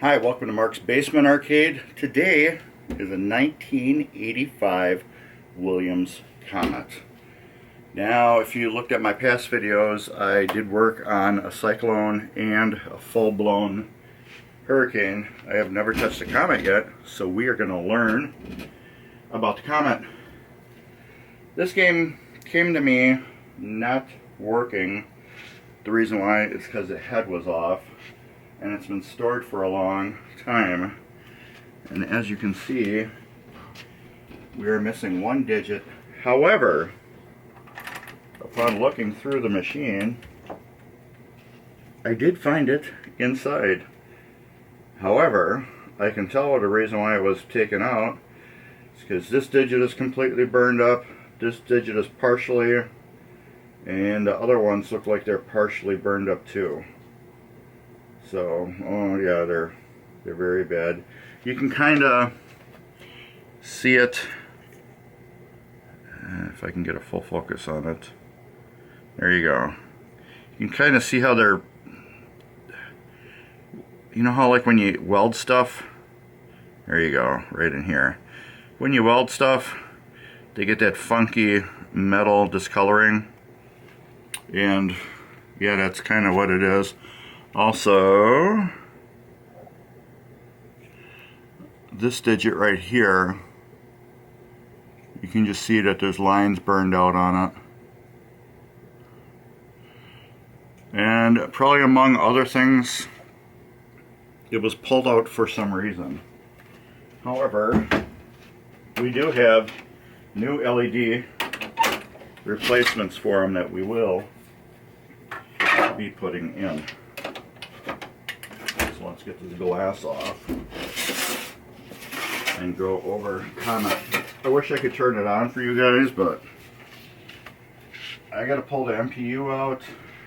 Hi, welcome to Mark's Basement Arcade. Today is a 1985 Williams Comet. Now, if you looked at my past videos, I did work on a cyclone and a full-blown hurricane. I have never touched a Comet yet, so we are going to learn about the Comet. This game came to me not working. The reason why is because the head was off, and it's been stored for a long time. And as you can see, we are missing one digit. However, upon looking through the machine, I did find it inside. However, I can tell the reason why it was taken out is because this digit is completely burned up, this digit is partially, and the other ones look like they're partially burned up too. So, oh yeah, they're very bad. You can kind of see it, if I can get a full focus on it. There you go. You can kind of see how they're, you know how like when you weld stuff, there you go, right in here. When you weld stuff, they get that funky metal discoloring, and yeah, that's kind of what it is. Also, this digit right here, you can just see that there's lines burned out on it. And probably among other things, it was pulled out for some reason. However, we do have new LED replacements for them that we will be putting in. So let's get this glass off and go over Comet. I wish I could turn it on for you guys, but I gotta pull the MPU out,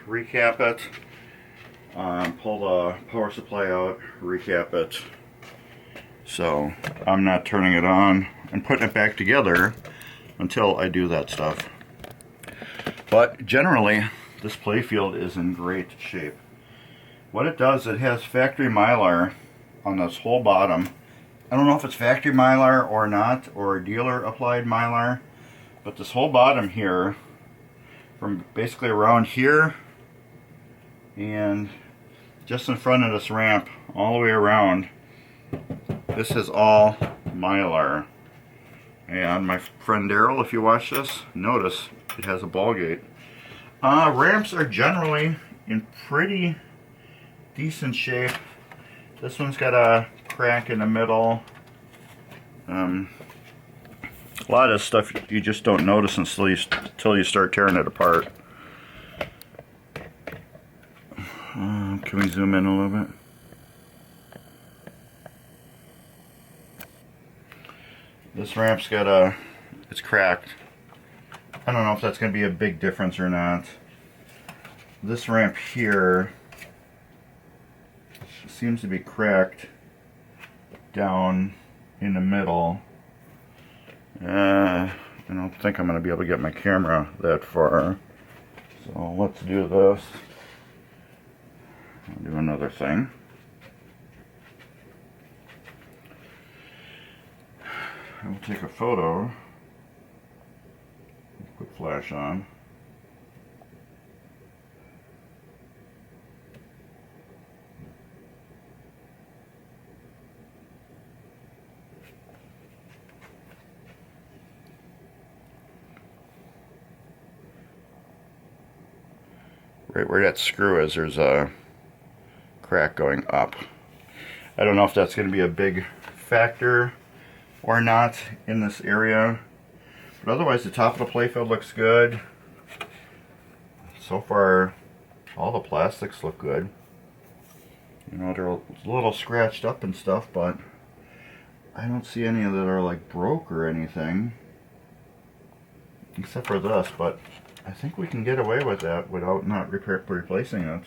recap it, pull the power supply out, recap it. So I'm not turning it on and putting it back together until I do that stuff. But generally, this playfield is in great shape. What it does, it has factory Mylar on this whole bottom. I don't know if it's factory Mylar or not, or dealer applied Mylar, but this whole bottom here, from basically around here and just in front of this ramp, all the way around, this is all Mylar. And my friend Daryl, if you watch this, notice it has a ball gate. Ramps are generally in pretty decent shape. This one's got a crack in the middle. A lot of stuff you just don't notice until you start tearing it apart. Can we zoom in a little bit? This ramp's got it's cracked. I don't know if that's going to be a big difference or not. This ramp here seems to be cracked down in the middle. I don't think I'm going to be able to get my camera that far. So let's do this. I'll do another thing. I will take a photo. Put flash on. Right where that screw is, there's a crack going up. I don't know if that's going to be a big factor or not in this area, but otherwise the top of the playfield looks good. So far, all the plastics look good. You know, they're a little scratched up and stuff, but I don't see any that are like broke or anything, except for this. But I think we can get away with that without not replacing it.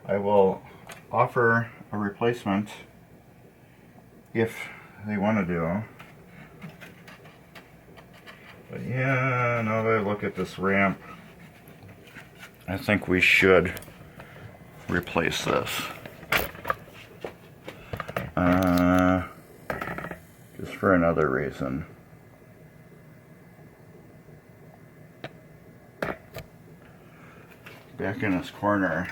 I will offer a replacement if they want to do. But yeah, now that I look at this ramp, I think we should replace this. just for another reason. Back in this corner,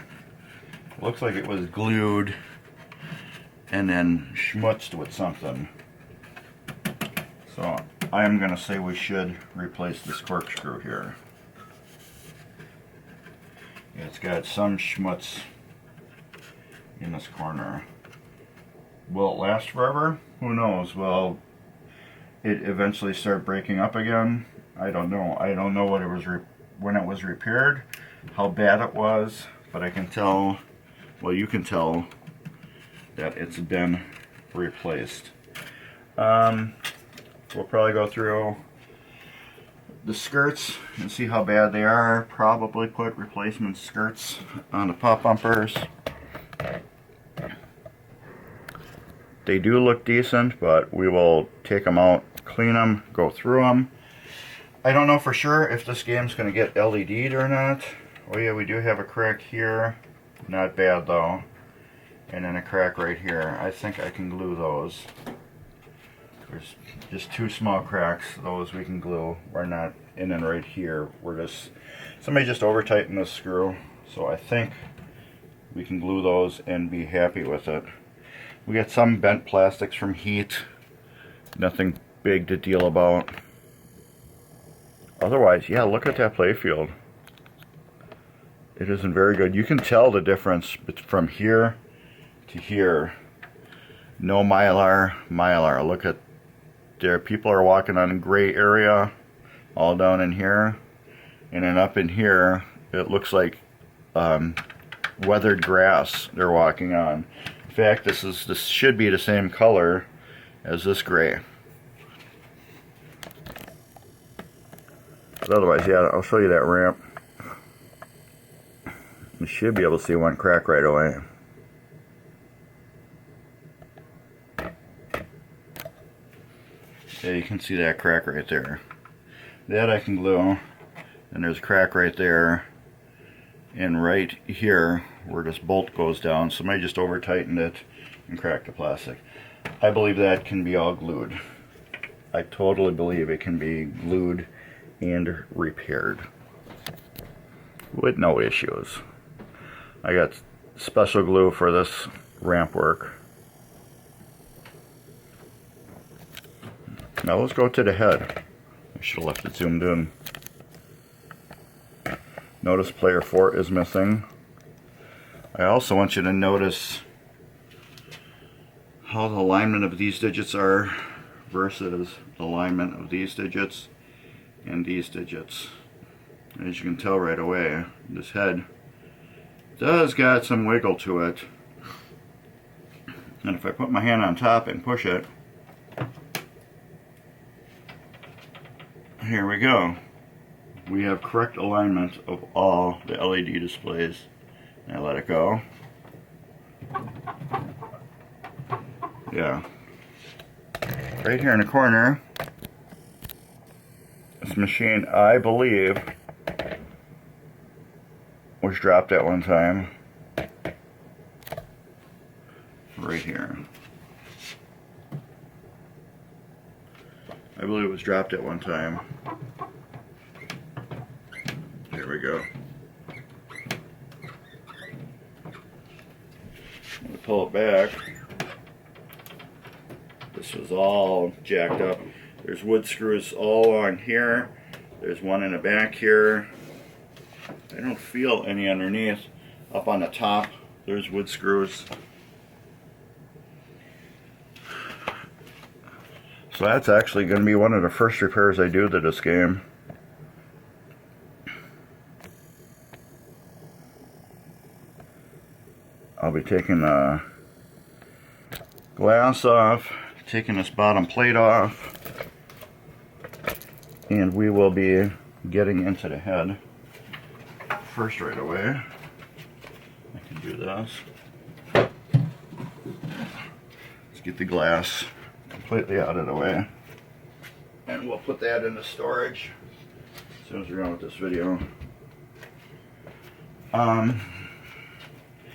looks like it was glued and then schmutzed with something. So I am going to say we should replace this corkscrew here. Yeah, it's got some schmutz in this corner. Will it last forever? Who knows? Will it eventually start breaking up again? I don't know. I don't know what it was when it was repaired, how bad it was, but I can tell, well, you can tell that it's been replaced. We'll probably go through the skirts and see how bad they are. Probably put replacement skirts on the pop bumpers. They do look decent, but we will take them out, clean them, go through them. I don't know for sure if this game's going to get LED'd or not. Oh yeah, we do have a crack here. Not bad though. And then a crack right here. I think I can glue those. There's just two small cracks. Those we can glue. We're not in and right here. We're just, somebody just over tightened this screw. So I think we can glue those and be happy with it. We got some bent plastics from heat. Nothing big to deal about. Otherwise, yeah, look at that playfield. It isn't very good. You can tell the difference from here to here. No mylar, mylar. Look at there. People are walking on a gray area all down in here. And then up in here, it looks like weathered grass they're walking on. In fact, this should be the same color as this gray. But otherwise, yeah, I'll show you that ramp. You should be able to see one crack right away. Yeah, you can see that crack right there. That I can glue. And there's a crack right there. And right here, where this bolt goes down, somebody just over tightened it and cracked the plastic. I believe that can be all glued. I totally believe it can be glued and repaired with no issues. I got special glue for this ramp work. Now let's go to the head. I should have left it zoomed in. Notice player 4 is missing. I also want you to notice how the alignment of these digits are versus the alignment of these digits and these digits. As you can tell right away, this head does got some wiggle to it. And if I put my hand on top and push it, here we go. We have correct alignment of all the LED displays. And I let it go. Yeah. Right here in the corner, this machine, I believe, was dropped at one time. Right here. I believe it was dropped at one time. There we go. I'm gonna pull it back. This was all jacked up. There's wood screws all on here. There's one in the back here. I don't feel any underneath. Up on the top, there's wood screws. So that's actually going to be one of the first repairs I do to this game. I'll be taking the glass off, taking this bottom plate off, and we will be getting into the head first right away. I can do this. Let's get the glass completely out of the way, and we'll put that into storage as soon as we're done with this video.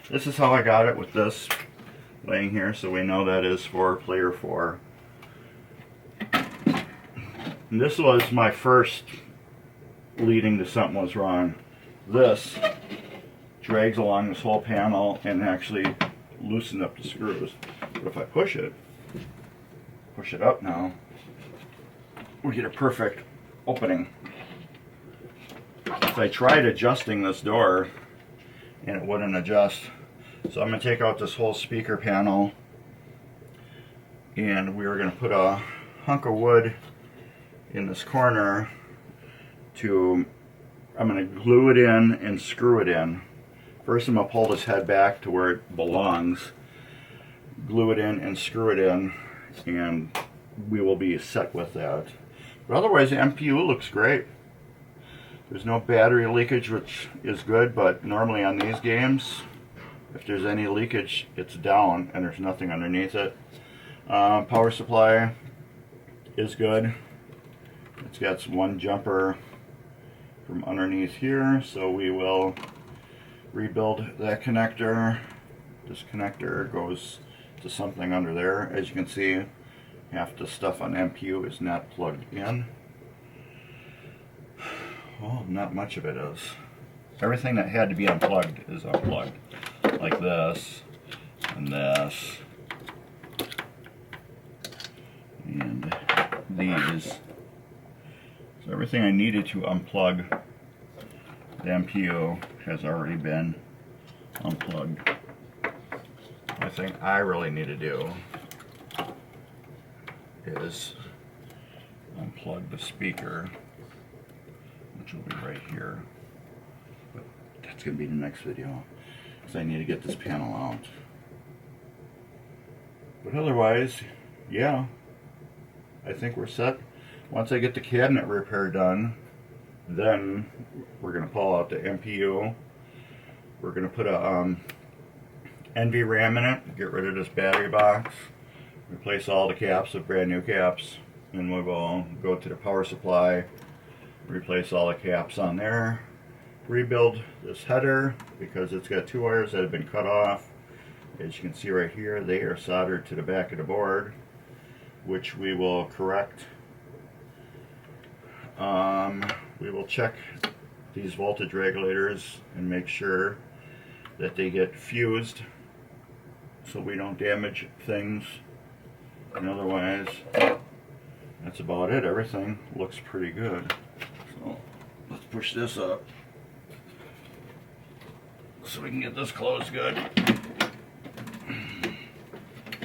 This is how I got it with this laying here, so we know that is for player 4. And this was my first leading to something was wrong. This drags along this whole panel and actually loosened up the screws. But if I push it up now, we get a perfect opening. So I tried adjusting this door and it wouldn't adjust. So I'm going to take out this whole speaker panel, and we are going to put a hunk of wood in this corner I'm going to glue it in and screw it in. First I'm going to pull this head back to where it belongs, glue it in and screw it in, and we will be set with that. But otherwise the MPU looks great. There's no battery leakage, which is good, but normally on these games, if there's any leakage, it's down and there's nothing underneath it. Power supply is good. It's got one jumper from underneath here, so we will rebuild that connector. This connector goes to something under there. As you can see, half the stuff on MPU is not plugged in. Well, not much of it is. Everything that had to be unplugged is unplugged. Like this, and this, and these. So everything I needed to unplug the MPU has already been unplugged. The thing I really need to do is unplug the speaker, which will be right here. But that's going to be the next video, because I need to get this panel out. But otherwise, yeah, I think we're set. Once I get the cabinet repair done, then we're going to pull out the MPU. We're going to put a NVRAM in it, get rid of this battery box, replace all the caps with brand new caps, and we will go to the power supply, replace all the caps on there, rebuild this header because it's got 2 wires that have been cut off. As you can see right here, they are soldered to the back of the board, which we will correct. We will check these voltage regulators and make sure that they get fused so we don't damage things. And otherwise, that's about it. Everything looks pretty good. So let's push this up so we can get this closed good.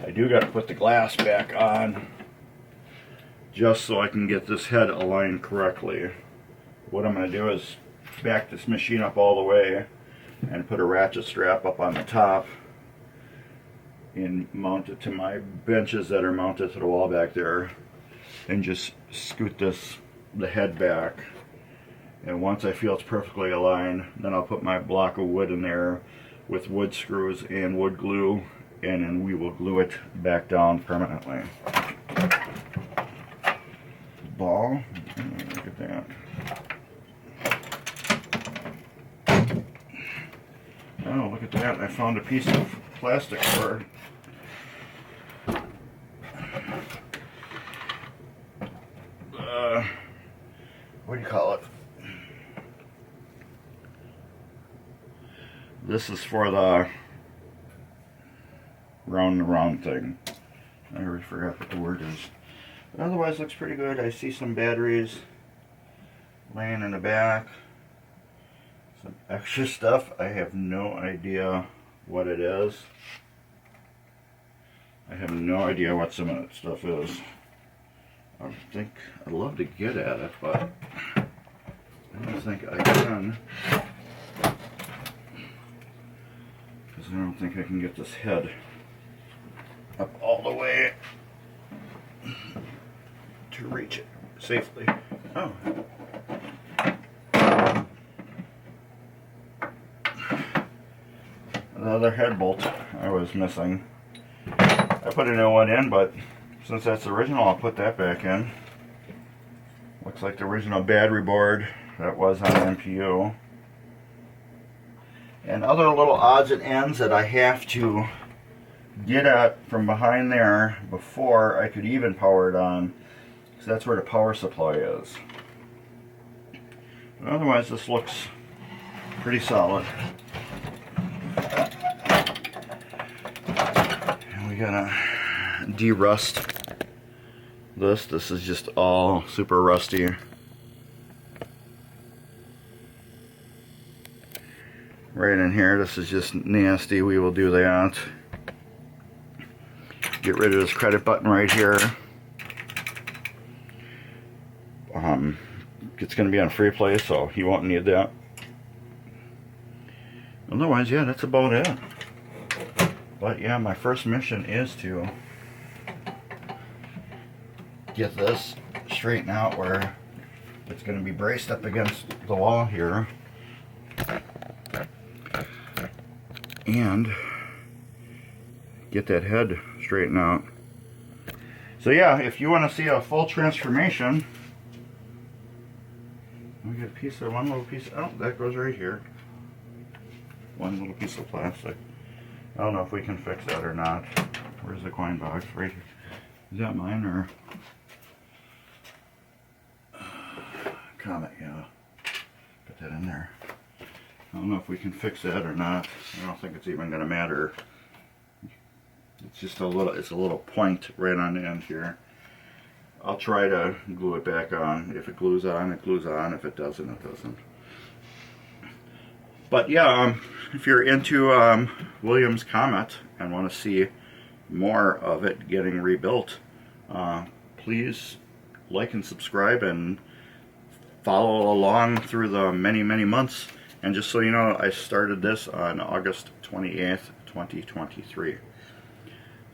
I do got to put the glass back on just so I can get this head aligned correctly. What I'm going to do is back this machine up all the way and put a ratchet strap up on the top and mount it to my benches that are mounted to the wall back there, and just scoot the head back. And once I feel it's perfectly aligned, then I'll put my block of wood in there with wood screws and wood glue, and then we will glue it back down permanently. Ball, look at that. Oh, look at that, I found a piece of plastic for what do you call it? This is for the round thing. I already forgot what the word is. But otherwise, looks pretty good. I see some batteries laying in the back. Some extra stuff. I have no idea what it is. I have no idea what some of that stuff is. I think I'd love to get at it, but I don't think I can. Because I don't think I can get this head up all the way to reach it safely. Oh. The other head bolt I was missing. I put a new one in, but since that's the original, I'll put that back in. Looks like the original battery board that was on MPU. And other little odds and ends that I have to get at from behind there before I could even power it on, because that's where the power supply is. But otherwise, this looks pretty solid. And we gotta de-rust this. This is just all super rusty. Right in here, this is just nasty. We will do that. Get rid of this credit button right here. It's going to be on free play, so you won't need that. Otherwise, yeah, that's about it. But yeah, my first mission is to get this straightened out where it's going to be braced up against the wall here. And get that head straightened out. So yeah, if you want to see a full transformation, we get a piece of one little piece. Oh, that goes right here. One little piece of plastic. I don't know if we can fix that or not. Where's the coin box? Right here. Is that mine or Comet? Yeah. Put that in there. I don't know if we can fix that or not. I don't think it's even going to matter. It's just a little point right on the end here. I'll try to glue it back on. If it glues on, it glues on. If it doesn't, it doesn't. But yeah, if you're into Williams Comet and want to see more of it getting rebuilt, please like and subscribe and follow along through the many months. And just so you know, I started this on August 28th, 2023.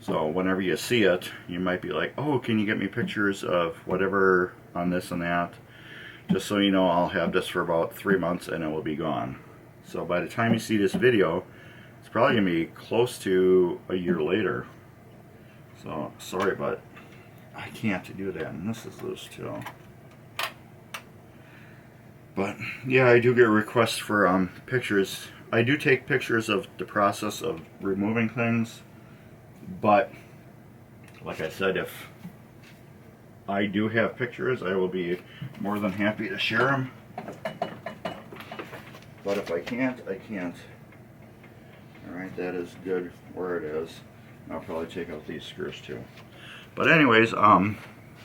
So whenever you see it, you might be like, oh, can you get me pictures of whatever on this and that? Just so you know, I'll have this for about 3 months and it will be gone. So by the time you see this video, it's probably going to be close to a year later. So sorry, but I can't do that. And this is loose too. But yeah, I do get requests for pictures. I do take pictures of the process of removing things. But like I said, if I do have pictures, I will be more than happy to share them. But if I can't, I can't. Alright, that is good where it is. I'll probably take out these screws too. But anyways,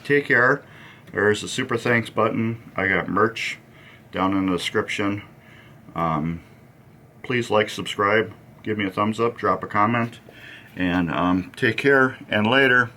take care. There's a super thanks button. I got merch down in the description. Please like, subscribe, give me a thumbs up, drop a comment. And take care, and later.